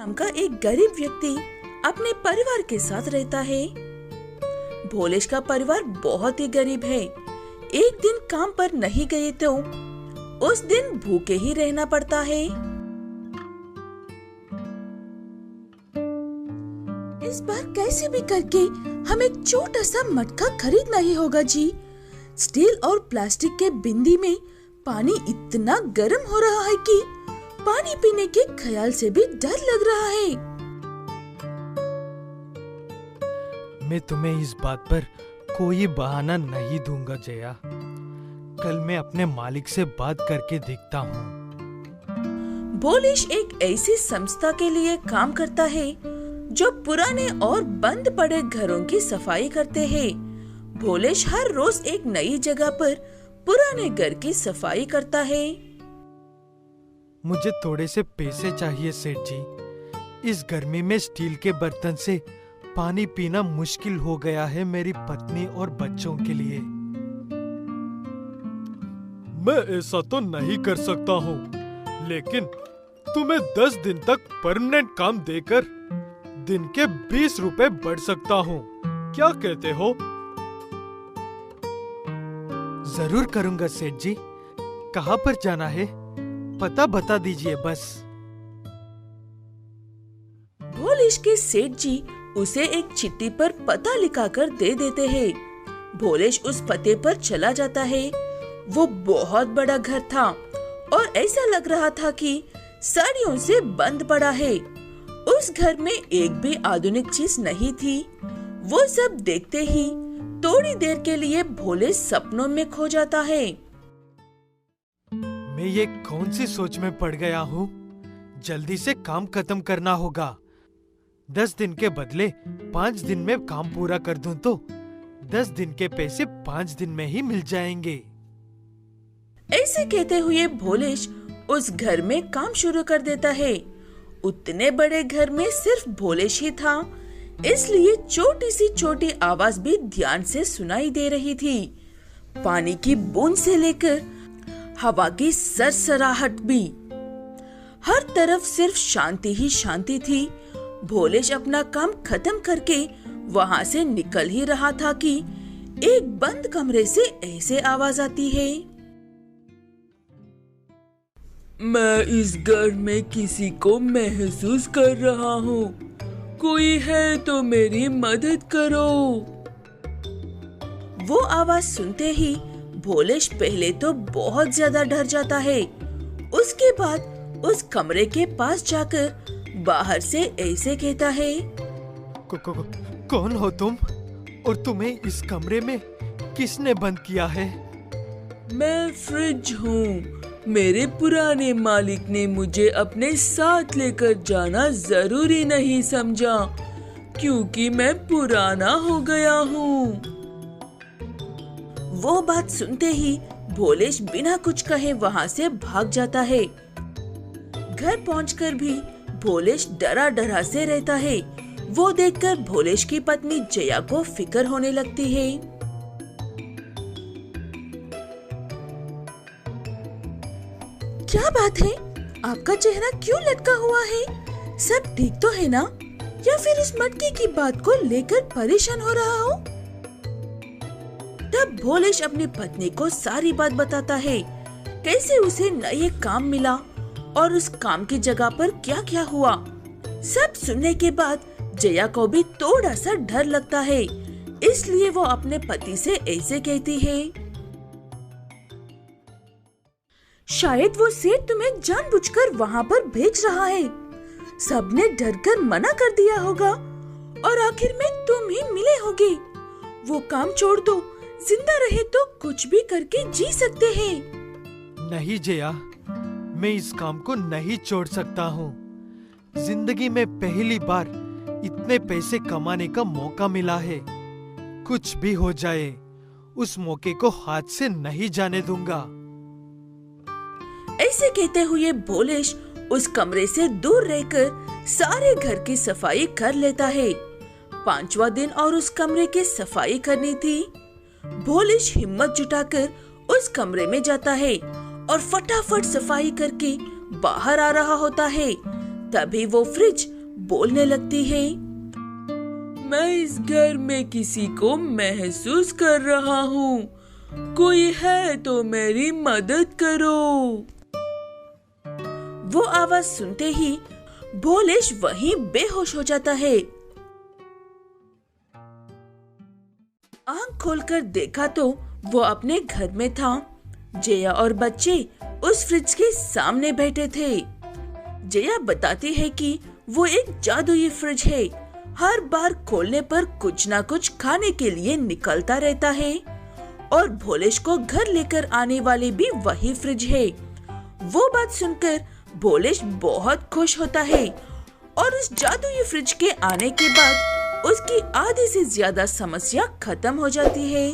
नाम का एक गरीब व्यक्ति अपने परिवार के साथ रहता है। भोलेश का परिवार बहुत ही गरीब है। एक दिन काम पर नहीं गए तो उस दिन भूखे ही रहना पड़ता है। इस बार कैसे भी करके हमें एक छोटा सा मटका खरीदना ही होगा जी। स्टील और प्लास्टिक के बिंदी में पानी इतना गर्म हो रहा है कि पानी पीने के ख्याल से भी डर लग रहा है। मैं तुम्हें इस बात पर कोई बहाना नहीं दूंगा जया। कल मैं अपने मालिक से बात करके देखता हूँ। भोलेश एक ऐसी संस्था के लिए काम करता है जो पुराने और बंद पड़े घरों की सफाई करते हैं। भोलेश हर रोज एक नई जगह पर पुराने घर की सफाई करता है। मुझे थोड़े से पैसे चाहिए सेठ जी। इस गर्मी में स्टील के बर्तन से पानी पीना मुश्किल हो गया है मेरी पत्नी और बच्चों के लिए। मैं ऐसा तो नहीं कर सकता हूँ, लेकिन तुम्हें 10 दिन तक परमानेंट काम देकर दिन के 20 रुपए बढ़ सकता हूँ। क्या कहते हो? जरूर करूँगा सेठ जी। कहाँ पर जाना है पता बता दीजिए बस। भोलेश के सेठ जी उसे एक चिट्ठी पर पता लिखाकर दे देते हैं। भोलेश उस पते पर चला जाता है। वो बहुत बड़ा घर था और ऐसा लग रहा था कि सदियों से बंद पड़ा है। उस घर में एक भी आधुनिक चीज नहीं थी। वो सब देखते ही थोड़ी देर के लिए भोलेश सपनों में खो जाता है। मैं ये कौन सी सोच में पड़ गया हूँ? जल्दी से काम खत्म करना होगा। 10 दिन के बदले 5 दिन में काम पूरा कर दूं तो 10 दिन के पैसे 5 दिन में ही मिल जाएंगे। ऐसे कहते हुए भोलेश उस घर में काम शुरू कर देता है। उतने बड़े घर में सिर्फ भोलेश ही था, इसलिए छोटी सी छोटी आवाज भी ध्यान से सुनाई दे रही थी। पानी की बूंद से लेकर हवा की सरसराहट भी। हर तरफ सिर्फ शांति ही शांति थी। भोलेश अपना काम खत्म करके वहाँ से निकल ही रहा था कि एक बंद कमरे से ऐसे आवाज आती है। मैं इस घर में किसी को महसूस कर रहा हूँ। कोई है तो मेरी मदद करो। वो आवाज सुनते ही भोलेश पहले तो बहुत ज्यादा डर जाता है। उसके बाद उस कमरे के पास जाकर बाहर से ऐसे कहता है, कौन हो तुम और तुम्हें इस कमरे में किसने बंद किया है? मैं फ्रिज हूँ। मेरे पुराने मालिक ने मुझे अपने साथ लेकर जाना जरूरी नहीं समझा, क्योंकि मैं पुराना हो गया हूँ। वो बात सुनते ही भोलेश बिना कुछ कहे वहाँ से भाग जाता है। घर पहुंचकर भी भोलेश डरा डरा से रहता है। वो देखकर भोलेश की पत्नी जया को फिक्र होने लगती है। क्या बात है? आपका चेहरा क्यों लटका हुआ है? सब ठीक तो है ना? या फिर इस मटके की बात को लेकर परेशान हो रहा हो? तब भोलेश अपनी पत्नी को सारी बात बताता है, कैसे उसे नया काम मिला और उस काम की जगह पर क्या क्या हुआ। सब सुनने के बाद जया को भी थोड़ा सा डर लगता है, इसलिए वो अपने पति से ऐसे कहती है, शायद वो सेठ तुम्हें जानबूझकर वहाँ पर भेज रहा है। सबने डरकर मना कर दिया होगा और आखिर में तुम ही मिले होगे। वो काम छोड़ दो, जिंदा रहे तो कुछ भी करके जी सकते हैं। नहीं जया, मैं इस काम को नहीं छोड़ सकता हूँ। जिंदगी में पहली बार इतने पैसे कमाने का मौका मिला है। कुछ भी हो जाए, उस मौके को हाथ से नहीं जाने दूंगा। ऐसे कहते हुए भोलेश उस कमरे से दूर रहकर सारे घर की सफाई कर लेता है। 5वां दिन और उस कमरे की सफाई करनी थी। भोलेश हिम्मत जुटाकर उस कमरे में जाता है और फटाफट सफाई करके बाहर आ रहा होता है। तभी वो फ्रिज बोलने लगती है, मैं इस घर में किसी को महसूस कर रहा हूँ। कोई है तो मेरी मदद करो। वो आवाज सुनते ही भोलेश वहीं बेहोश हो जाता है। आंख खोलकर देखा तो वो अपने घर में था। जया और बच्चे उस फ्रिज के सामने बैठे थे। जया बताती है कि वो एक जादुई फ्रिज है। हर बार खोलने पर कुछ ना कुछ खाने के लिए निकलता रहता है और भोलेश को घर लेकर आने वाली भी वही फ्रिज है। वो बात सुनकर भोलेश बहुत खुश होता है और उस जादुई फ्रिज के आने के बाद उसकी आधी से ज्यादा समस्या खत्म हो जाती है।